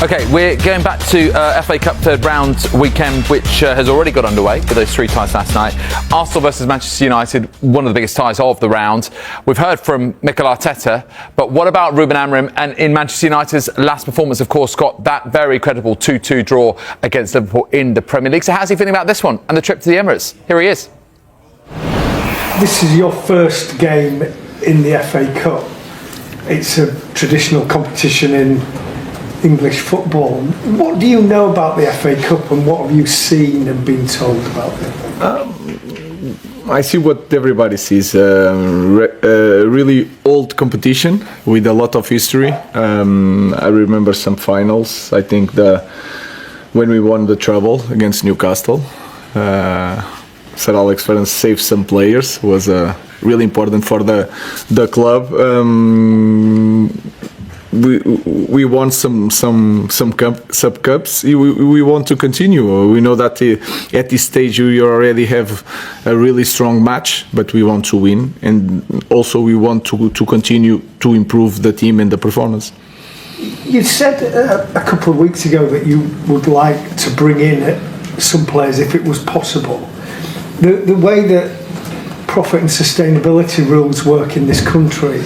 Okay, we're going back to FA Cup third round weekend, which has already got underway with those 3 ties last night. Arsenal versus Manchester United, one of the biggest ties of the round. We've heard from Mikel Arteta, but what about Ruben Amorim? And in Manchester United's last performance, of course, got that very credible 2-2 draw against Liverpool in the Premier League. So how's he feeling about this one and the trip to the Emirates? Here he is. This is your first game in the FA Cup. It's a traditional competition in English football. What do you know about the FA Cup and what have you seen and been told about it? I see what everybody sees. Really old competition with a lot of history. I remember some finals. I think when we won the treble against Newcastle, Sir Alex Ferguson saved some players. Was really important for the club. We won some sub cups. We want to continue. We know that at this stage we already have a really strong match, but we want to win, and also we want to continue to improve the team and the performance. You said a couple of weeks ago that you would like to bring in some players if it was possible. The way that profit and sustainability rules work in this country,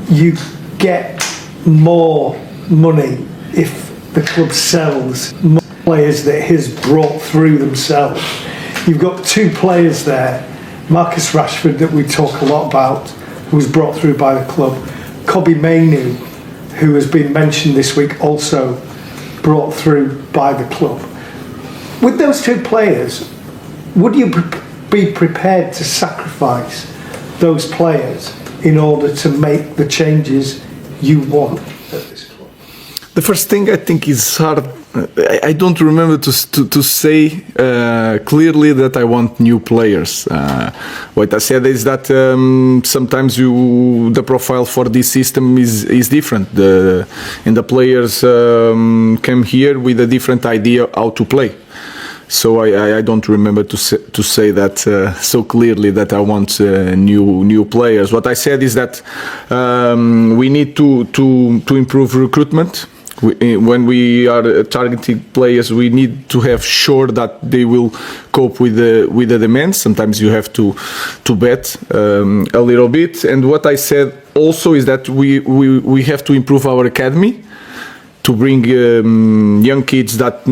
you get more money if the club sells more players that it has brought through themselves. You've got 2 players there, Marcus Rashford, that we talk a lot about, who was brought through by the club, Kobbie Mainoo, who has been mentioned this week, also brought through by the club. With those 2 players, would you be prepared to sacrifice those players in order to make the changes you want at this club? The first thing I think is hard. I don't remember to say clearly that I want new players. What I said is that sometimes the profile for this system is different. And the players came here with a different idea how to play. So I don't remember to say that so clearly that I want new players. What I said is that we need to improve recruitment. When we are targeting players, we need to have sure that they will cope with the demands. Sometimes you have to bet a little bit. And what I said also is that we have to improve our academy, to bring young kids that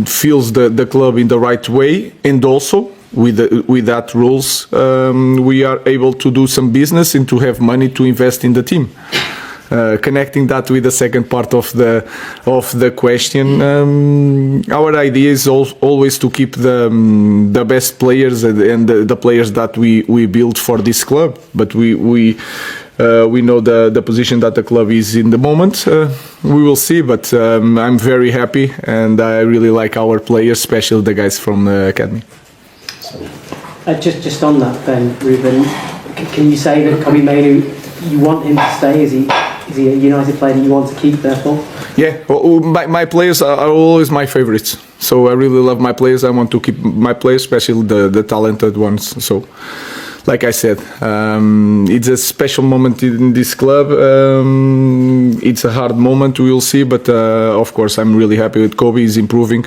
feels the club in the right way, and also with that rules we are able to do some business and to have money to invest in the team. Connecting that with the second part of the question, our idea is always to keep the best players and the players that we build for this club. But we know the position that the club is in the moment. We will see, but I'm very happy and I really like our players, especially the guys from the academy. Just on that then, Ruben, can you say that Kobbie Mainoo, you want him to stay? Is he a United player that you want to keep, therefore? Yeah, my players are always my favorites. So I really love my players. I want to keep my players, especially the talented ones. So, like I said, it's a special moment in this club. It's a hard moment, we will see. But of course, I'm really happy with Kobbie. He's improving,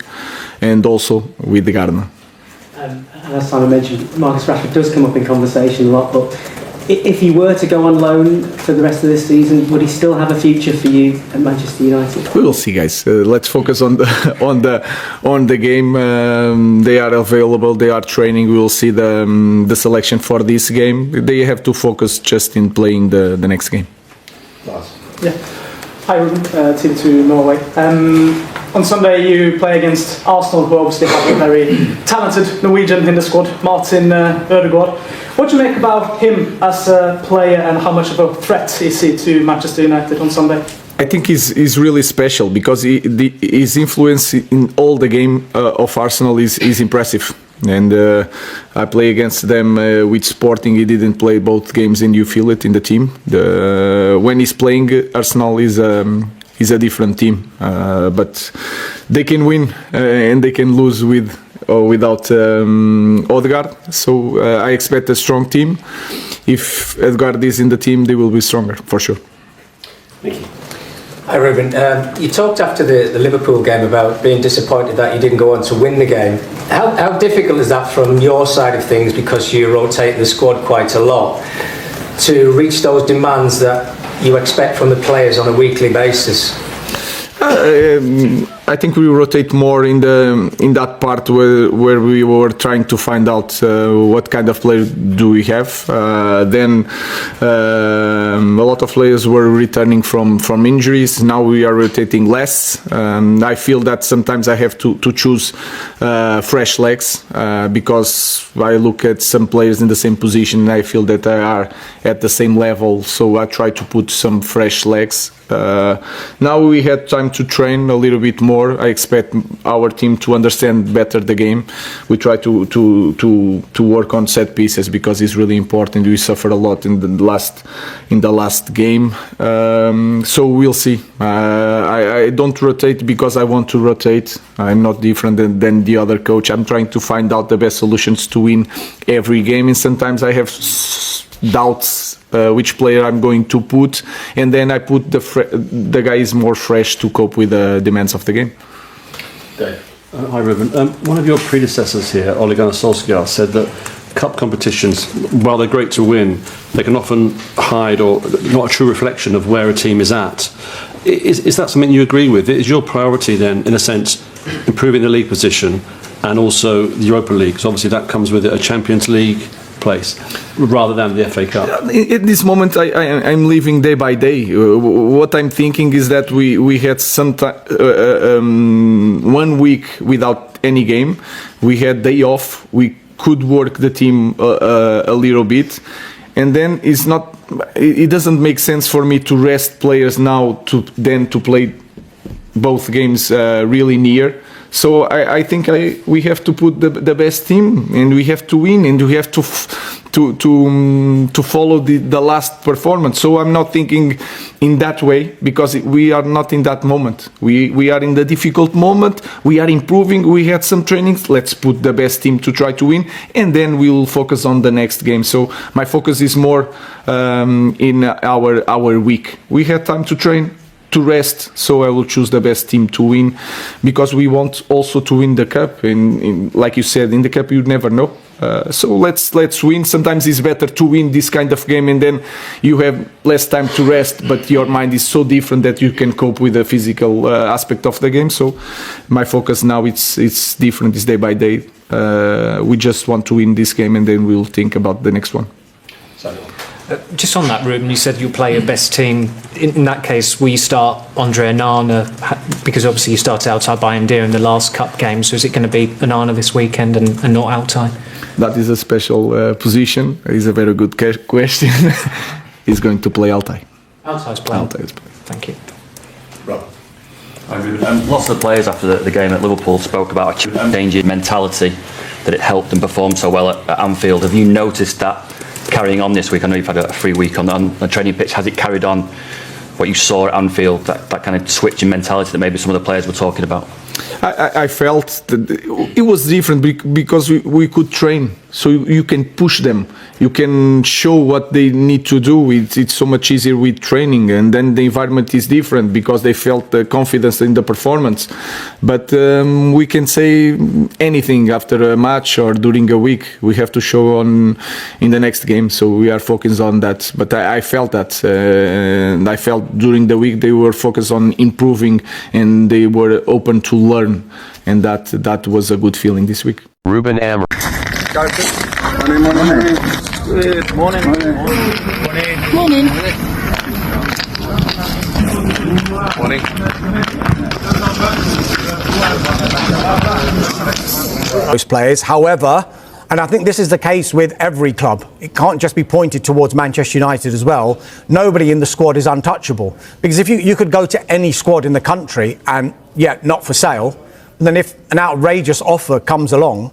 and also with the Gardner. As Simon mentioned, Marcus Rashford does come up in conversation a lot, but if he were to go on loan for the rest of this season, would he still have a future for you at Manchester United? We will see, guys. Let's focus on the game. They are available. They are training. We will see the selection for this game. They have to focus just in playing the next game. Yeah. Hi, Ruben. Team 2 Norway. On Sunday you play against Arsenal, who obviously have a very talented Norwegian in the squad, Martin Ødegaard. What do you make about him as a player and how much of a threat is he to Manchester United on Sunday? I think he's really special because his influence in all the game of Arsenal is impressive. And I play against them with Sporting. He didn't play both games, and you feel it in the team. When he's playing, Arsenal is a different team, but they can win and they can lose with or without Ødegaard. So I expect a strong team. If Ødegaard is in the team, they will be stronger for sure. Thank you. Hi Ruben, you talked after the Liverpool game about being disappointed that you didn't go on to win the game. How difficult is that from your side of things, because you rotate the squad quite a lot, to reach those demands that you expect from the players on a weekly basis? I think we rotate more in that part where we were trying to find out what kind of player do we have. Then a lot of players were returning from injuries. Now we are rotating less. I feel that sometimes I have to choose fresh legs because I look at some players in the same position and I feel that they are at the same level. So I try to put some fresh legs. Now we had time to train a little bit more. I expect our team to understand better the game. We try to work on set pieces because it's really important. We suffered a lot in the last game. So we'll see. I don't rotate because I want to rotate. I'm not different than the other coach. I'm trying to find out the best solutions to win every game, and sometimes I have doubts which player I'm going to put, and then I put the guys more fresh to cope with the demands of the game. Dave. Hi Ruben. One of your predecessors here, Ole Gunnar Solskjaer, said that cup competitions, while they're great to win, they can often hide or not a true reflection of where a team is at. Is that something you agree with? Is your priority then, in a sense, improving the league position and also the Europa League? So obviously that comes with it, a Champions League place rather than the FA Cup. At this moment I'm living day by day. What I'm thinking is that we had some 1 week without any game. We had day off. We could work the team a little bit, and then it doesn't make sense for me to rest players now to play both games really near. So I think we have to put the best team, and we have to win, and we have to follow the last performance. So I'm not thinking in that way because we are not in that moment. We are in the difficult moment. We are improving. We had some trainings. Let's put the best team to try to win, and then we will focus on the next game. So my focus is more in our week. We had time to train, to rest, so I will choose the best team to win because we want also to win the cup, and like you said, in the cup you never know. So let's win. Sometimes it's better to win this kind of game and then you have less time to rest, but your mind is so different that you can cope with the physical aspect of the game. So my focus now it's different, it's day by day. We just want to win this game and then we'll think about the next one. Just on that, Ruben, you said you'll play your best team. In that case, will you start Andre Onana? Because obviously you started Altay Bayındır in the last cup game, so is it going to be Onana this weekend and not Altay? That is a special position. It's a very good question. He's going to play Altay. Altay's playing. Thank you. Rob. Lots of the players after the game at Liverpool spoke about a change in mentality, that it helped them perform so well at Anfield. Have you noticed that carrying on this week? I know you've had a free week on the training pitch. Has it carried on what you saw at Anfield, that kind of switch in mentality that maybe some of the players were talking about? I felt that it was different because we could train, so you can push them, you can show what they need to do. It's so much easier with training, and then the environment is different because they felt the confidence in the performance. But we can say anything after a match or during a week. We have to show in the next game, so we are focused on that. But I felt that, and I felt during the week they were focused on improving and they were open to learn, and that was a good feeling this week. Ruben Amorim. Good morning. Most players, however, and I think this is the case with every club. It can't just be pointed towards Manchester United as well. Nobody in the squad is untouchable. Because if you could go to any squad in the country and, not for sale, and then if an outrageous offer comes along,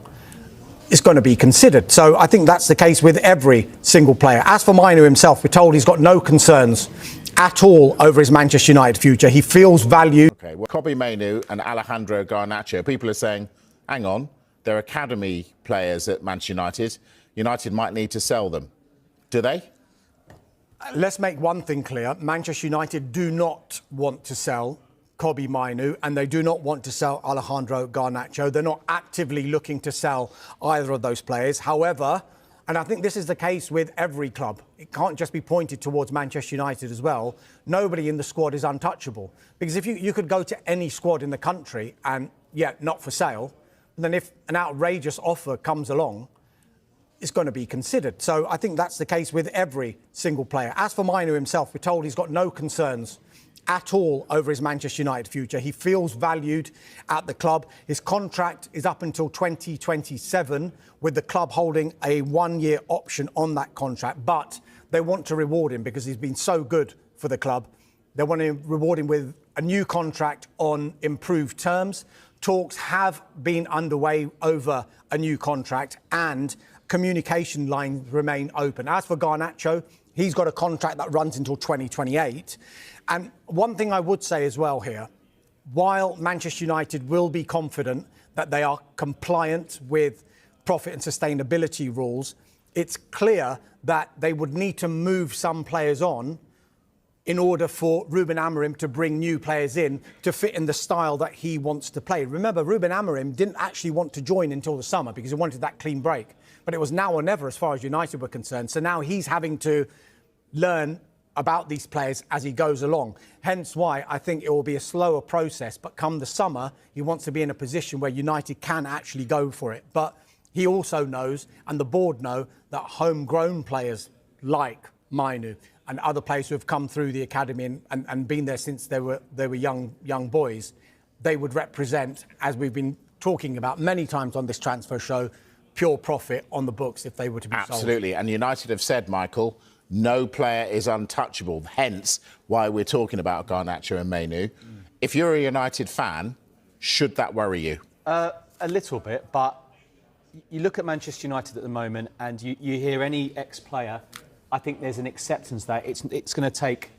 it's going to be considered. So I think that's the case with every single player. As for Mainu himself, we're told he's got no concerns at all over his Manchester United future. He feels valued. Okay, well, Kobbie Mainoo and Alejandro Garnacho, people are saying, hang on, they're academy players at Manchester United. United might need to sell them. Do they? Let's make one thing clear. Manchester United do not want to sell Kobbie Mainoo, and they do not want to sell Alejandro Garnacho. They're not actively looking to sell either of those players. However, and I think this is the case with every club, it can't just be pointed towards Manchester United as well. Nobody in the squad is untouchable. Because if you could go to any squad in the country and, not for sale, then if an outrageous offer comes along, it's going to be considered. So I think that's the case with every single player. As for Mainoo himself, we're told he's got no concerns at all over his Manchester United future. He feels valued at the club. His contract is up until 2027, with the club holding a 1-year option on that contract. But they want to reward him because he's been so good for the club. They want to reward him with a new contract on improved terms. Talks have been underway over a new contract, and communication lines remain open. As for Garnacho, he's got a contract that runs until 2028. And one thing I would say as well here, while Manchester United will be confident that they are compliant with profit and sustainability rules, it's clear that they would need to move some players on in order for Ruben Amorim to bring new players in to fit in the style that he wants to play. Remember, Ruben Amorim didn't actually want to join until the summer because he wanted that clean break. But it was now or never as far as United were concerned. So now he's having to learn about these players as he goes along. Hence why I think it will be a slower process. But come the summer, he wants to be in a position where United can actually go for it. But he also knows, and the board know, that homegrown players like Mainoo and other players who have come through the academy and been there since they were young boys, they would represent, as we've been talking about many times on this transfer show, pure profit on the books if they were to be sold. Absolutely. And United have said, Michael, no player is untouchable, hence why we're talking about Garnacho and Mainoo. If you're a United fan, should that worry you? A little bit, but you look at Manchester United at the moment and you hear any ex-player, I think there's an acceptance that it's going to take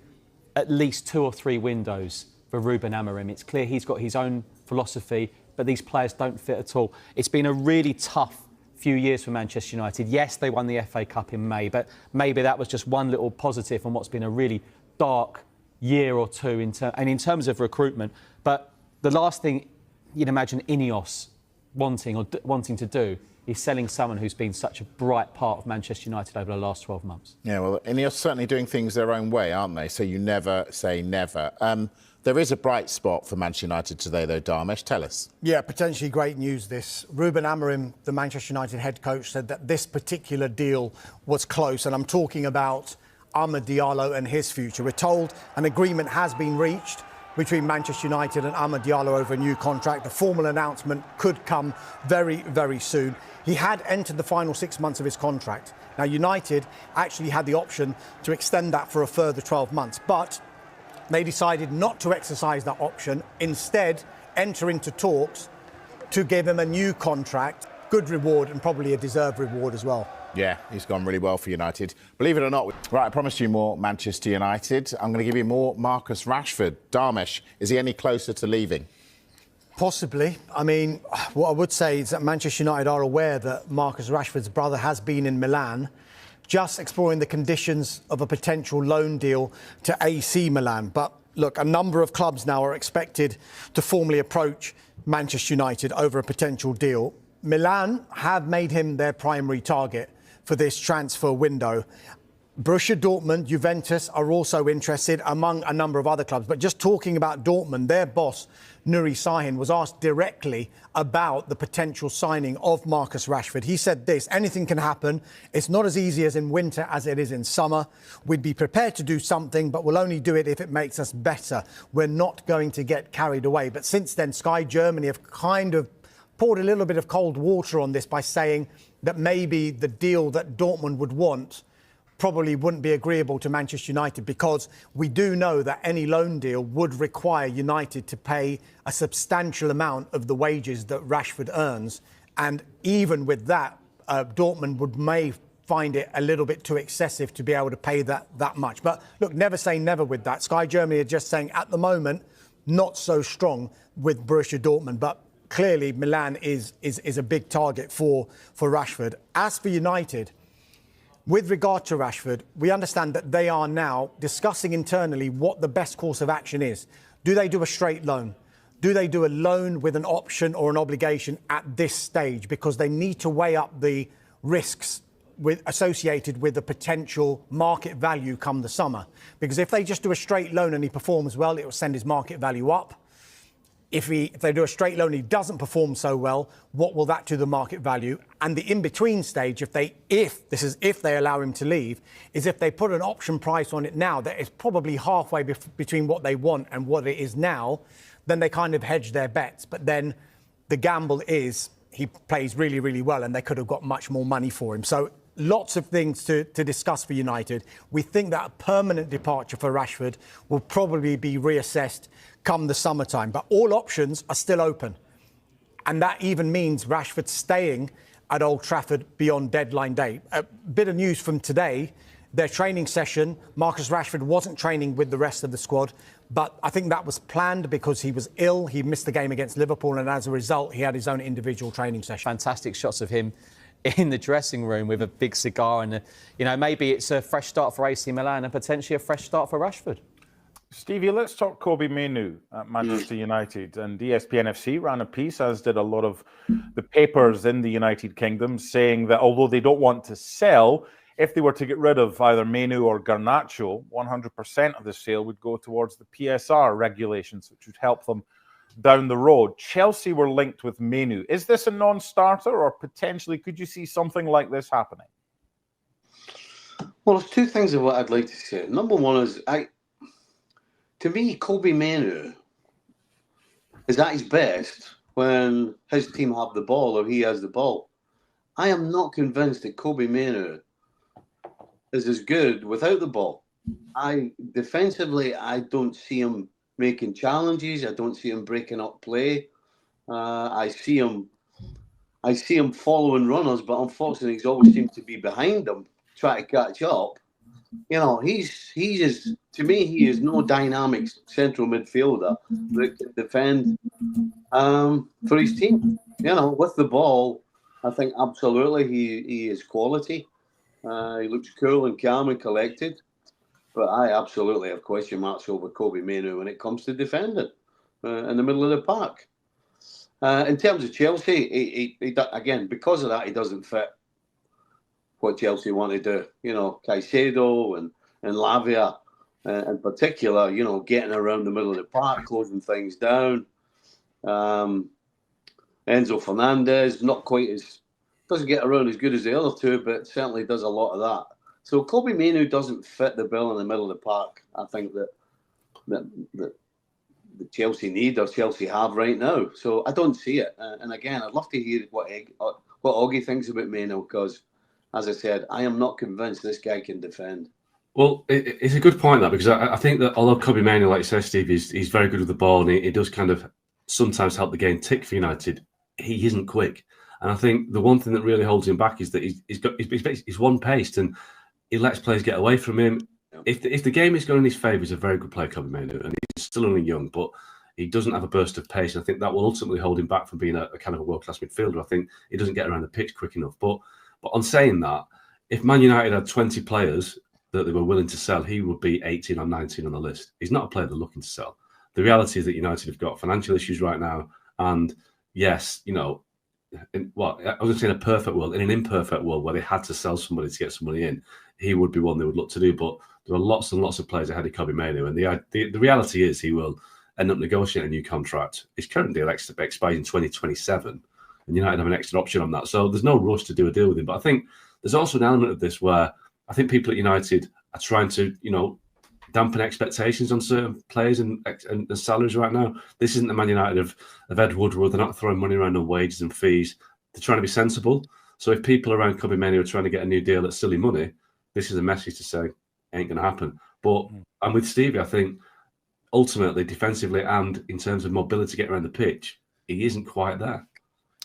at least 2 or 3 windows for Ruben Amorim. It's clear he's got his own philosophy, but these players don't fit at all. It's been a really tough few years for Manchester United. Yes, they won the FA Cup in May, but maybe that was just one little positive on what's been a really dark year or two in terms of recruitment. But the last thing you'd imagine Ineos wanting to do is selling someone who's been such a bright part of Manchester United over the last 12 months. Yeah, well, Ineos certainly doing things their own way, aren't they? So you never say never. There is a bright spot for Manchester United today, though, Dharmesh. Tell us. Yeah, potentially great news this. Ruben Amorim, the Manchester United head coach, said that this particular deal was close, and I'm talking about Amad Diallo and his future. We're told an agreement has been reached between Manchester United and Amad Diallo over a new contract. The formal announcement could come very, very soon. He had entered the final 6 months of his contract. Now, United actually had the option to extend that for a further 12 months, but they decided not to exercise that option, instead enter into talks to give him a new contract, good reward and probably a deserved reward as well. Yeah, he's gone really well for United. Believe it or not. Right, I promised you more Manchester United. I'm going to give you more Marcus Rashford. Dharmesh, is he any closer to leaving? Possibly. I mean, what I would say is that Manchester United are aware that Marcus Rashford's brother has been in Milan, just exploring the conditions of a potential loan deal to AC Milan. But look, a number of clubs now are expected to formally approach Manchester United over a potential deal. Milan have made him their primary target for this transfer window. Borussia Dortmund, Juventus are also interested, among a number of other clubs. But just talking about Dortmund, their boss, Nuri Sahin, was asked directly about the potential signing of Marcus Rashford. He said this: anything can happen. It's not as easy as in winter as it is in summer. We'd be prepared to do something, but we'll only do it if it makes us better. We're not going to get carried away. But since then, Sky Germany have kind of poured a little bit of cold water on this by saying that maybe the deal that Dortmund would want probably wouldn't be agreeable to Manchester United, because we do know that any loan deal would require United to pay a substantial amount of the wages that Rashford earns. And even with that, Dortmund may find it a little bit too excessive to be able to pay that much. But look, never say never with that. Sky Germany are just saying at the moment, not so strong with Borussia Dortmund. But clearly Milan is a big target for Rashford. As for United, With regard to Rashford, we understand that they are now discussing internally what the best course of action is. Do they do a straight loan? Do they do a loan with an option or an obligation at this stage? Because they need to weigh up the risks associated with the potential market value come the summer. Because if they just do a straight loan and he performs well, it will send his market value up. If they do a straight loan and he doesn't perform so well, what will that do to the market value? And the in-between stage, if they allow him to leave, is if they put an option price on it now that is probably halfway between what they want and what it is now, then they kind of hedge their bets. But then the gamble is he plays really, really well and they could have got much more money for him. So lots of things to discuss for United. We think that a permanent departure for Rashford will probably be reassessed come the summertime. But all options are still open. And that even means Rashford staying at Old Trafford beyond deadline day. A bit of news from today, their training session, Marcus Rashford wasn't training with the rest of the squad, but I think that was planned because he was ill. He missed the game against Liverpool, and as a result, he had his own individual training session. Fantastic shots of him in the dressing room with a big cigar and, maybe it's a fresh start for AC Milan and potentially a fresh start for Rashford. Stevie, let's talk Kobe Mainoo at Manchester United. And ESPN FC ran a piece, as did a lot of the papers in the United Kingdom, saying that although they don't want to sell, if they were to get rid of either Mainoo or Garnacho, 100% of the sale would go towards the PSR regulations, which would help them down the road. Chelsea were linked with Mainoo. Is this a non-starter, or potentially could you see something like this happening? Well, there's two things of what I'd like to say. Number one is, to me, Kobe Mainoo is at his best when his team have the ball or he has the ball. I am not convinced that Kobe Mainoo is as good without the ball. Defensively, I don't see him making challenges. I don't see him breaking up play. I see him following runners, but unfortunately, he's always seemed to be behind them, trying to catch up. To me, he is no dynamic central midfielder that can defend for his team. With the ball, I think absolutely he is quality. He looks cool and calm and collected. But I absolutely have question marks over Kobe Mainoo when it comes to defending in the middle of the park. In terms of Chelsea, he again, because of that, he doesn't fit what Chelsea want to do. Caicedo and Lavia in particular, getting around the middle of the park, closing things down. Enzo Fernandez, doesn't get around as good as the other two, but certainly does a lot of that. So Kobe Mainoo doesn't fit the bill in the middle of the park. I think that the Chelsea need or Chelsea have right now. So I don't see it. And again, I'd love to hear what Oggy thinks about Mainoo, because, as I said, I am not convinced this guy can defend. Well, it's a good point, that, because I think that although Kobe Mainoo, like you said, Steve, he's very good with the ball, and he does kind of sometimes help the game tick for United, he isn't quick. And I think the one thing that really holds him back is that he's one-paced, and he lets players get away from him. If the game is going in his favour, he's a very good player, Kobe Mainoo, and he's still only young, but he doesn't have a burst of pace. And I think that will ultimately hold him back from being a kind of a world-class midfielder. I think he doesn't get around the pitch quick enough. But on saying that, if Man United had 20 players that they were willing to sell, he would be 18 or 19 on the list. He's not a player they're looking to sell. The reality is that United have got financial issues right now, and yes, I was going to say in a perfect world, in an imperfect world where they had to sell somebody to get some money in, he would be one they would look to do. But there are lots and lots of players ahead of Kobe Mainoo, and the reality is he will end up negotiating a new contract. His current deal expires in 2027, and United have an extra option on that. So there's no rush to do a deal with him. But I think there's also an element of this where I think people at United are trying to, dampen expectations on certain players and salaries right now. This isn't the Man United of Ed Woodward. They're not throwing money around on wages and fees. They're trying to be sensible. So if people around Kobe Mainoo are trying to get a new deal at silly money, this is a message to say ain't going to happen. But and with Stevie, I think ultimately defensively and in terms of mobility getting around the pitch, he isn't quite there.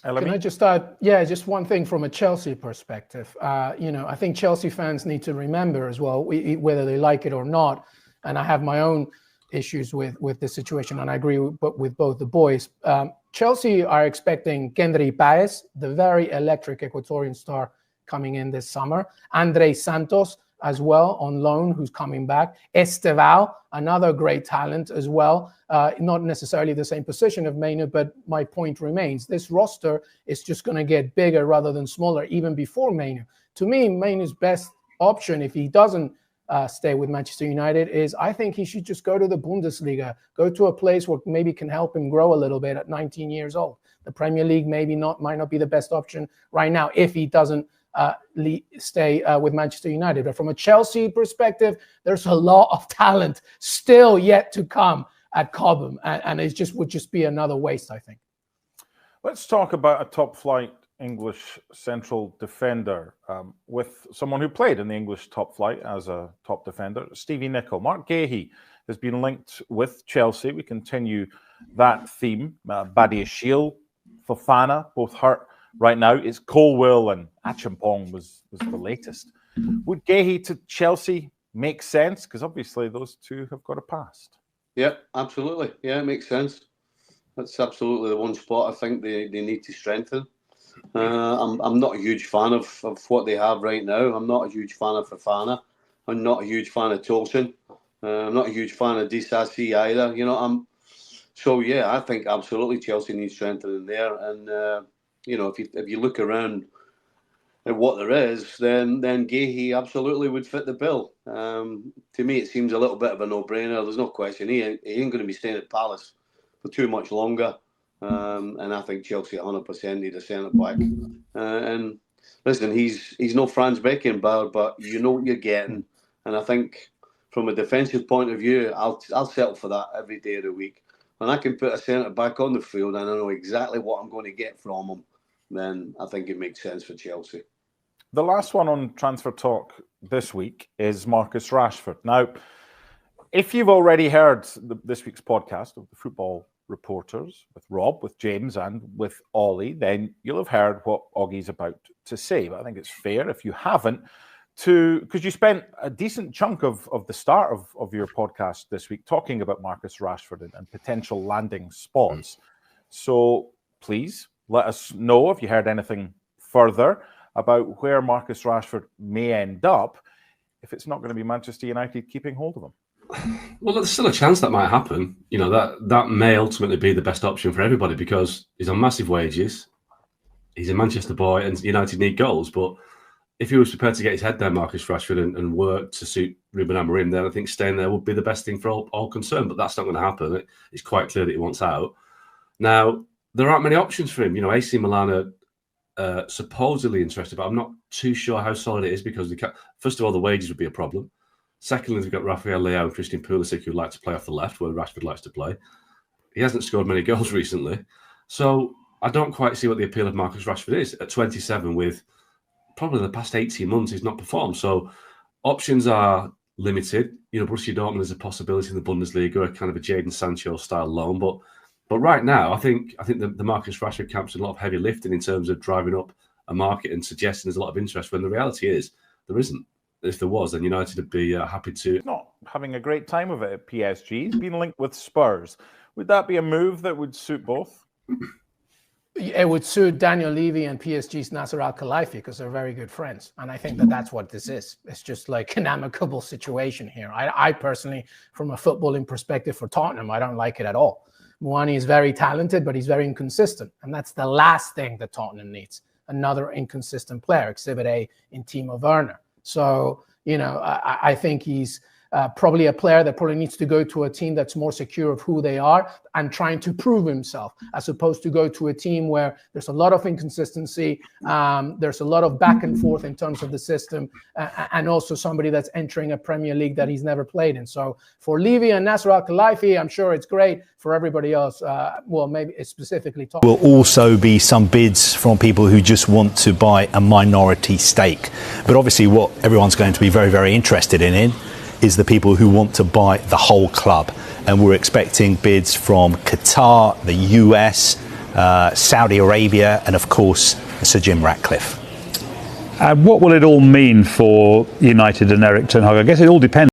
Can I just add, just one thing from a Chelsea perspective. I think Chelsea fans need to remember as well, whether they like it or not, and I have my own issues with the situation, and I agree with both the boys. Chelsea are expecting Kendry Páez, the very electric Ecuadorian star, coming in this summer. Andre Santos as well on loan, who's coming back. Estevao, another great talent as well. Not necessarily the same position of Mainu, but my point remains. This roster is just going to get bigger rather than smaller, even before Mainu. To me, Mainu's best option, if he doesn't stay with Manchester United, is I think he should just go to the Bundesliga, go to a place where maybe can help him grow a little bit at 19 years old. The Premier League might not be the best option right now if he doesn't stay with Manchester United. But from a Chelsea perspective, there's a lot of talent still yet to come at Cobham, and it would just be another waste, I think. Let's talk about a top-flight English central defender with someone who played in the English top flight as a top defender, Stevie Nicol. Mark Gahey has been linked with Chelsea. We continue that theme. Badiashile, Fofana, both hurt right now. It's Colwill and Achimpong was the latest. Would Gahey to Chelsea make sense? Because obviously those two have got a past. Yeah, absolutely. Yeah, it makes sense. That's absolutely the one spot I think they need to strengthen. I'm not a huge fan of what they have right now. I'm not a huge fan of Fofana. I'm not a huge fan of Tolson. I'm not a huge fan of Disasi either. So yeah, I think absolutely Chelsea needs strengthening there. And if you look around at what there is, then Gahey absolutely would fit the bill. To me, it seems a little bit of a no-brainer. There's no question he ain't going to be staying at Palace for too much longer. And I think Chelsea 100% need a centre-back. And listen, he's no Franz Beckenbauer, but you know what you're getting. And I think from a defensive point of view, I'll settle for that every day of the week. When I can put a centre-back on the field and I know exactly what I'm going to get from him, then I think it makes sense for Chelsea. The last one on Transfer Talk this week is Marcus Rashford. Now, if you've already heard this week's podcast of the Football Reporters with Rob, with James and with Ollie, then you'll have heard what Oggie's about to say. But I think it's fair, if you haven't, because you spent a decent chunk of the start of your podcast this week talking about Marcus Rashford and potential landing spots. So please let us know if you heard anything further about where Marcus Rashford may end up if it's not going to be Manchester United keeping hold of him. Well, there's still a chance that might happen. That may ultimately be the best option for everybody because he's on massive wages. He's a Manchester boy and United need goals. But if he was prepared to get his head down, Marcus Rashford, and work to suit Ruben Amorim, then I think staying there would be the best thing for all concerned. But that's not going to happen. It's quite clear that he wants out. Now, there aren't many options for him. AC Milan are supposedly interested, but I'm not too sure how solid it is because, first of all, the wages would be a problem. Secondly, we've got Rafael Leao and Christian Pulisic who like to play off the left, where Rashford likes to play. He hasn't scored many goals recently. So I don't quite see what the appeal of Marcus Rashford is. At 27, with probably the past 18 months, he's not performed. So options are limited. Borussia Dortmund is a possibility in the Bundesliga, a kind of a Jadon Sancho style loan. But right now, I think the Marcus Rashford camp's done a lot of heavy lifting in terms of driving up a market and suggesting there's a lot of interest, when the reality is there isn't. If there was, then United would be happy to. He's not having a great time of it at PSG. He's been linked with Spurs. Would that be a move that would suit both? It would suit Daniel Levy and PSG's Nasser Al-Khelaifi because they're very good friends. And I think that's what this is. It's just like an amicable situation here. I personally, from a footballing perspective for Tottenham, I don't like it at all. Muani is very talented, but he's very inconsistent. And that's the last thing that Tottenham needs. Another inconsistent player, Exhibit A in Timo Werner. So, I think he's probably a player that probably needs to go to a team that's more secure of who they are and trying to prove himself, as opposed to go to a team where there's a lot of inconsistency, there's a lot of back and forth in terms of the system, and also somebody that's entering a Premier League that he's never played in. So for Levy and Nasser Al-Khelaifi, I'm sure it's great. For everybody else, maybe it's specifically top. Will also be some bids from people who just want to buy a minority stake. But obviously what everyone's going to be very, very interested in is the people who want to buy the whole club. And we're expecting bids from Qatar, the US, Saudi Arabia, and of course, Sir Jim Ratcliffe. What will it all mean for United and Eric Ten Hag? I guess it all depends.